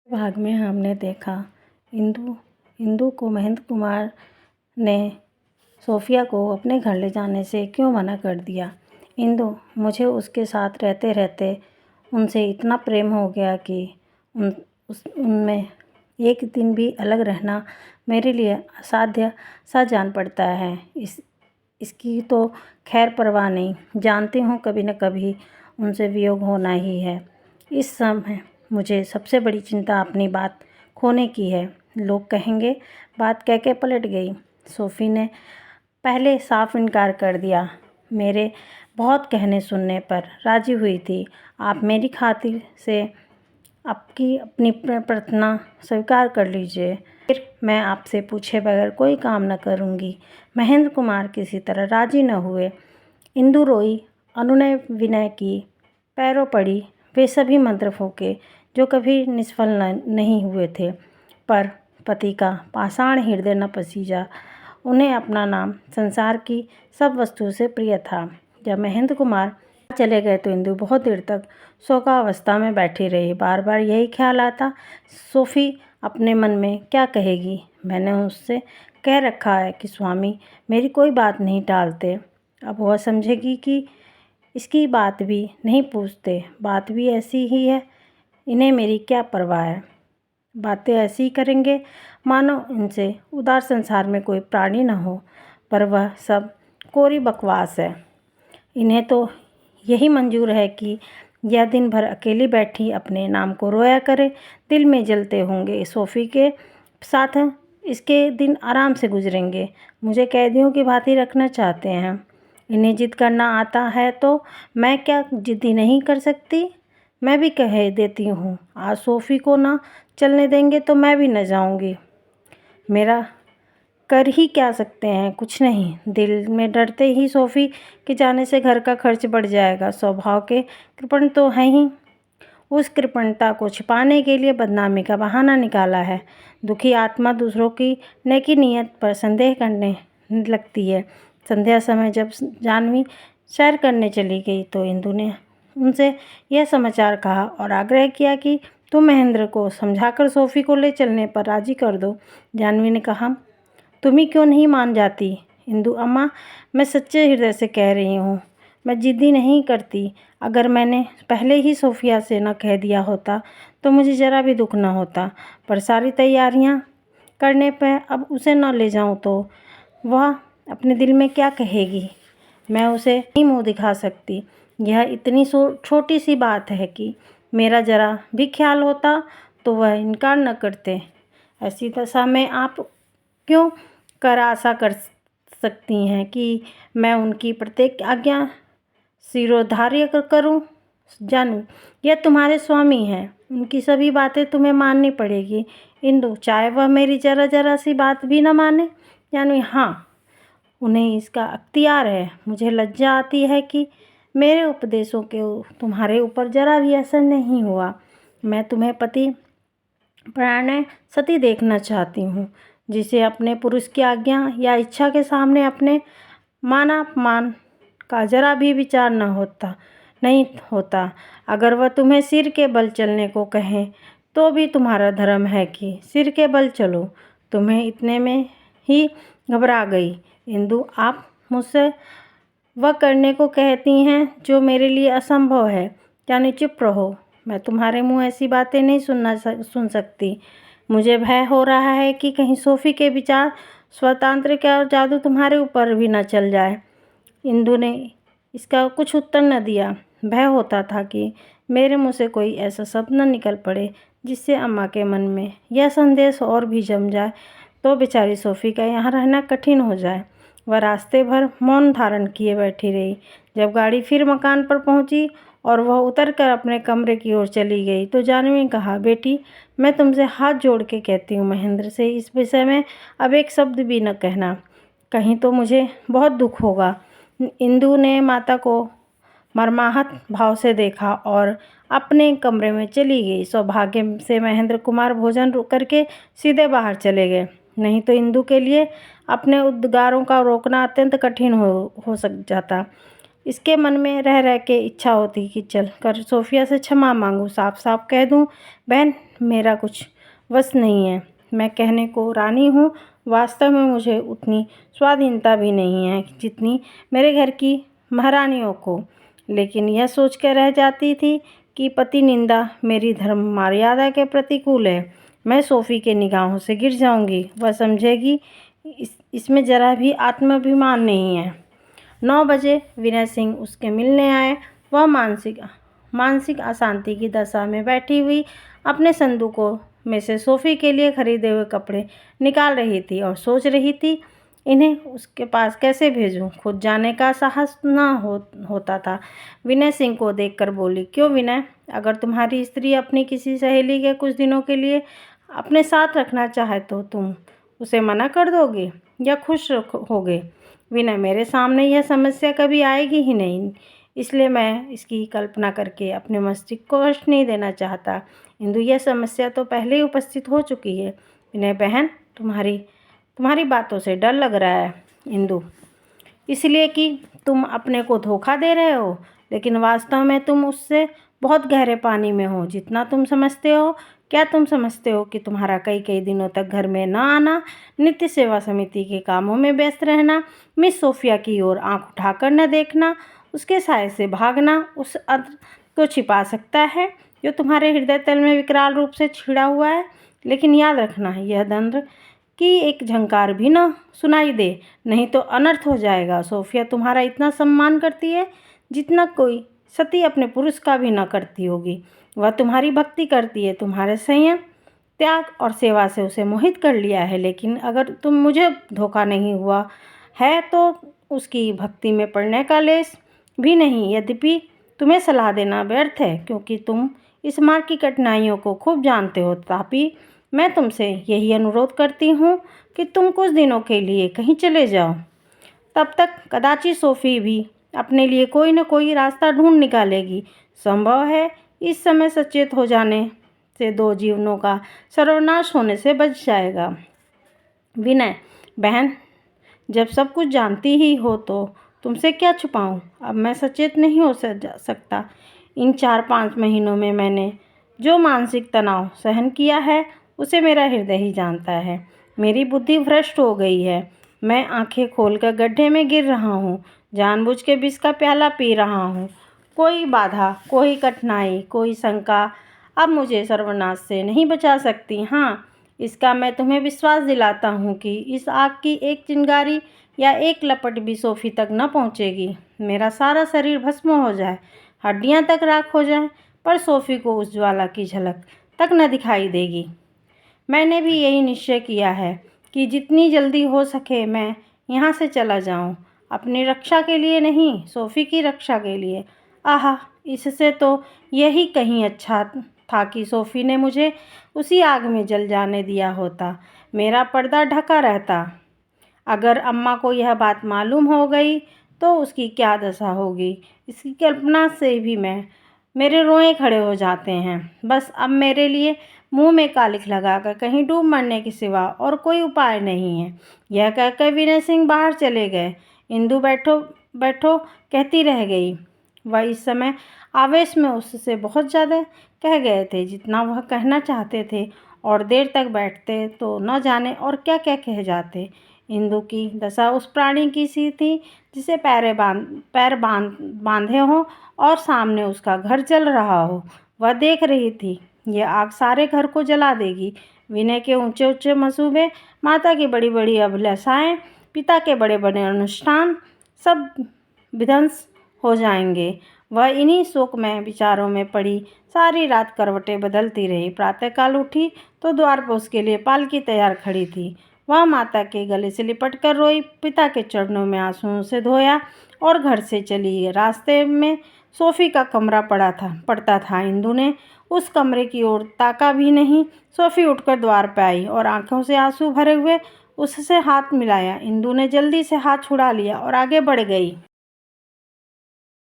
भाग में हमने देखा इंदु इंदु को महेंद्र कुमार ने सोफिया को अपने घर ले जाने से क्यों मना कर दिया। इंदु, मुझे उसके साथ रहते रहते उनसे इतना प्रेम हो गया कि उनमें एक दिन भी अलग रहना मेरे लिए असाध्य सा जान पड़ता है। इसकी तो खैर परवाह नहीं, जानती हूँ कभी न कभी उनसे वियोग होना ही है। इस समय मुझे सबसे बड़ी चिंता अपनी बात खोने की है। लोग कहेंगे, बात कह के पलट गई। सोफ़ी ने पहले साफ इनकार कर दिया। मेरे बहुत कहने सुनने पर राजी हुई थी। आप मेरी खातिर से आपकी अपनी प्रार्थना स्वीकार कर लीजिए, फिर मैं आपसे पूछे बगैर कोई काम न करूँगी। महेंद्र कुमार किसी तरह राजी न हुए। इंदु रोई, अनुनय विनय की, पैरों पड़ी, वे सभी मंत्र फूके जो कभी निष्फल नहीं हुए थे। पर पति का पाषाण हृदय न पसीजा। उन्हें अपना नाम संसार की सब वस्तु से प्रिय था। जब महेंद्र कुमार चले गए तो इंदु बहुत देर तक शोकावस्था में बैठी रही। बार बार यही ख्याल आता, सोफ़ी अपने मन में क्या कहेगी। मैंने उससे कह रखा है कि स्वामी मेरी कोई बात नहीं टालते। अब वह समझेगी कि इसकी बात भी नहीं पूछते। बात भी ऐसी ही है, इन्हें मेरी क्या परवाह है। बातें ऐसी ही करेंगे मानो इनसे उदार संसार में कोई प्राणी न हो, पर वह सब कोरी बकवास है। इन्हें तो यही मंजूर है कि यह दिन भर अकेली बैठी अपने नाम को रोया करे। दिल में जलते होंगे। सोफ़ी के साथ इसके दिन आराम से गुजरेंगे। मुझे कैदियों की भांति रखना चाहते हैं। इन्हें जिद करना आता है तो मैं क्या जिद्दी नहीं कर सकती। मैं भी कह देती हूँ, आज सोफ़ी को ना चलने देंगे तो मैं भी न जाऊँगी। मेरा कर ही क्या सकते हैं, कुछ नहीं। दिल में डरते ही सोफ़ी के जाने से घर का खर्च बढ़ जाएगा। स्वभाव के कृपण तो हैं ही, उस कृपणता को छिपाने के लिए बदनामी का बहाना निकाला है। दुखी आत्मा दूसरों की नेकी नीयत पर संदेह करने लगती है। संध्या समय जब जानवी सैर करने चली गई तो इंदु ने उनसे यह समाचार कहा और आग्रह किया कि तुम महेंद्र को समझाकर सोफ़ी को ले चलने पर राजी कर दो। जानवी ने कहा, तुम ही क्यों नहीं मान जाती। इंदु, अम्मा मैं सच्चे हृदय से कह रही हूँ, मैं जिद्दी नहीं करती। अगर मैंने पहले ही सोफिया से न कह दिया होता तो मुझे ज़रा भी दुख न होता, पर सारी तैयारियाँ करने पर अब उसे न ले जाऊँ तो वह अपने दिल में क्या कहेगी। मैं उसे नहीं मुँह दिखा सकती। यह इतनी छोटी सी बात है कि मेरा ज़रा भी ख्याल होता तो वह इनकार न करते। ऐसी दशा में आप क्यों कर आशा कर सकती हैं कि मैं उनकी प्रत्येक आज्ञा शिरोधार्य करूं। जानू, यह तुम्हारे स्वामी हैं, उनकी सभी बातें तुम्हें माननी पड़ेगी। इंदु, चाहे वह मेरी जरा सी बात भी न माने। जानू, हाँ, उन्हें इसका अख्तियार है। मुझे लज्जा आती है कि मेरे उपदेशों के तुम्हारे ऊपर जरा भी असर नहीं हुआ। मैं तुम्हें पति प्राण सती देखना चाहती हूँ, जिसे अपने पुरुष की आज्ञा या इच्छा के सामने अपने मानापमान का जरा भी विचार नहीं होता। अगर वह तुम्हें सिर के बल चलने को कहें तो भी तुम्हारा धर्म है कि सिर के बल चलो। तुम्हें इतने में ही घबरा गई। इंदु, आप मुझसे वह करने को कहती हैं जो मेरे लिए असंभव है। यानी चुप रहो, मैं तुम्हारे मुँह ऐसी बातें नहीं सुन सकती। मुझे भय हो रहा है कि कहीं सोफ़ी के विचार स्वतंत्र का जादू तुम्हारे ऊपर भी न चल जाए। इंदु ने इसका कुछ उत्तर न दिया। भय होता था कि मेरे मुँह से कोई ऐसा शब्द न निकल पड़े जिससे अम्मा के मन में यह संदेश और भी जम जाए तो बेचारी सोफ़ी का यहाँ रहना कठिन हो जाए। वह रास्ते भर मौन धारण किए बैठी रही। जब गाड़ी फिर मकान पर पहुँची और वह उतरकर अपने कमरे की ओर चली गई तो जानवी ने कहा, बेटी मैं तुमसे हाथ जोड़ के कहती हूँ, महेंद्र से इस विषय में अब एक शब्द भी न कहना, कहीं तो मुझे बहुत दुख होगा। इंदु ने माता को मर्माहत भाव से देखा और अपने कमरे में चली गई। सौभाग्य से महेंद्र कुमार भोजन करके सीधे बाहर चले गए, नहीं तो इंदु के लिए अपने उद्गारों का रोकना अत्यंत कठिन हो सक जाता। इसके मन में रह रह के इच्छा होती कि चल कर सोफ़िया से क्षमा मांगूं, साफ साफ कह दूं, बहन मेरा कुछ वश नहीं है, मैं कहने को रानी हूँ, वास्तव में मुझे उतनी स्वाधीनता भी नहीं है जितनी मेरे घर की महारानियों को। लेकिन यह सोच कर रह जाती थी कि पति निंदा मेरी धर्म मर्यादा के प्रतिकूल है। मैं सोफ़ी के निगाहों से गिर जाऊंगी, वह समझेगी इसमें ज़रा भी आत्माभिमान नहीं है। 9 बजे विनय सिंह उसके मिलने आए। वह मानसिक अशांति की दशा में बैठी हुई अपने संदूकों में से सोफ़ी के लिए खरीदे हुए कपड़े निकाल रही थी और सोच रही थी इन्हें उसके पास कैसे भेजूं। खुद जाने का साहस होता था। विनय सिंह को देखकर बोली, क्यों विनय, अगर तुम्हारी स्त्री अपनी किसी सहेली के कुछ दिनों के लिए अपने साथ रखना चाहे तो तुम उसे मना कर दोगे या खुश होगे? विनय, मेरे सामने यह समस्या कभी आएगी ही नहीं, इसलिए मैं इसकी कल्पना करके अपने मस्तिष्क को कष्ट नहीं देना चाहता। इंदु, यह समस्या तो पहले ही उपस्थित हो चुकी है। विनय, बहन तुम्हारी बातों से डर लग रहा है इंदु, इसलिए कि तुम अपने को धोखा दे रहे हो, लेकिन वास्तव में तुम उससे बहुत गहरे पानी में हो जितना तुम समझते हो। क्या तुम समझते हो कि तुम्हारा कई कई दिनों तक घर में न आना, नित्य सेवा समिति के कामों में व्यस्त रहना, मिस सोफिया की ओर आंख उठाकर न देखना, उसके साय से भागना उस अर्थ को छिपा सकता है जो तुम्हारे हृदय तल में विकराल रूप से छिड़ा हुआ है? लेकिन याद रखना, यह दंड की एक झंकार भी न सुनाई दे, नहीं तो अनर्थ हो जाएगा। सोफिया तुम्हारा इतना सम्मान करती है जितना कोई सती अपने पुरुष का भी न करती होगी। वह तुम्हारी भक्ति करती है, तुम्हारे संयम, त्याग और सेवा से उसे मोहित कर लिया है। लेकिन अगर तुम मुझे धोखा नहीं हुआ है तो उसकी भक्ति में पड़ने का लेस भी नहीं। यद्यपि तुम्हें सलाह देना व्यर्थ है क्योंकि तुम इस मार्ग की कठिनाइयों को खूब जानते हो, तथापि मैं तुमसे यही अनुरोध करती हूँ कि तुम कुछ दिनों के लिए कहीं चले जाओ। तब तक कदाचित सोफ़ी भी अपने लिए कोई न कोई रास्ता ढूंढ निकालेगी। संभव है इस समय सचेत हो जाने से 2 जीवनों का सर्वनाश होने से बच जाएगा। विनय, बहन, जब सब कुछ जानती ही हो तो तुमसे क्या छुपाऊं? अब मैं सचेत नहीं हो सकता। इन 4-5 महीनों में मैंने जो मानसिक तनाव सहन किया है उसे मेरा हृदय ही जानता है। मेरी बुद्धि भ्रष्ट हो गई है। मैं आंखें खोलकर गड्ढे में गिर रहा हूँ, जानबूझ के विष का प्याला पी रहा हूँ। कोई बाधा, कोई कठिनाई, कोई शंका अब मुझे सर्वनाश से नहीं बचा सकती। हाँ, इसका मैं तुम्हें विश्वास दिलाता हूँ कि इस आग की एक चिंगारी या एक लपट भी सोफ़ी तक न पहुँचेगी। मेरा सारा शरीर भस्म हो जाए, हड्डियाँ तक राख हो जाएं, पर सोफ़ी को उस ज्वाला की झलक तक न दिखाई देगी। मैंने भी यही निश्चय किया है कि जितनी जल्दी हो सके मैं यहाँ से चला जाऊँ, अपनी रक्षा के लिए नहीं, सोफ़ी की रक्षा के लिए। आहा, इससे तो यही कहीं अच्छा था कि सोफ़ी ने मुझे उसी आग में जल जाने दिया होता, मेरा पर्दा ढका रहता। अगर अम्मा को यह बात मालूम हो गई तो उसकी क्या दशा होगी, इसकी कल्पना से भी मेरे रोए खड़े हो जाते हैं। बस अब मेरे लिए मुंह में कालिख लगाकर कहीं डूब मरने के सिवा और कोई उपाय नहीं है। यह कहकर विनय सिंह बाहर चले गए। इंदु बैठो बैठो कहती रह गई। वह इस समय आवेश में उससे बहुत ज़्यादा कह गए थे जितना वह कहना चाहते थे, और देर तक बैठते तो न जाने और क्या क्या कह जाते। इंदु की दशा उस प्राणी की सी थी जिसे पैर बांधे हों और सामने उसका घर जल रहा हो। वह देख रही थी, यह आग सारे घर को जला देगी। विनय के ऊंचे ऊंचे मंसूबे, माता की बड़ी बड़ी अभिलाषाएं, पिता के बड़े बड़े अनुष्ठान सब विध्वंस हो जाएंगे। वह इन्हीं शोकमय विचारों में पड़ी सारी रात करवटें बदलती रही। प्रातःकाल उठी तो द्वार पर उसके लिए पालकी तैयार खड़ी थी। वह माता के गले से लिपट कर रोई, पिता के चरणों में आंसुओं से धोया और घर से चली। रास्ते में सोफ़ी का कमरा पड़ता था। इंदु ने उस कमरे की ओर ताका भी नहीं। सोफ़ी उठकर द्वार पर आई और आंखों से आंसू भरे हुए उससे हाथ मिलाया। इंदु ने जल्दी से हाथ छुड़ा लिया और आगे बढ़ गई।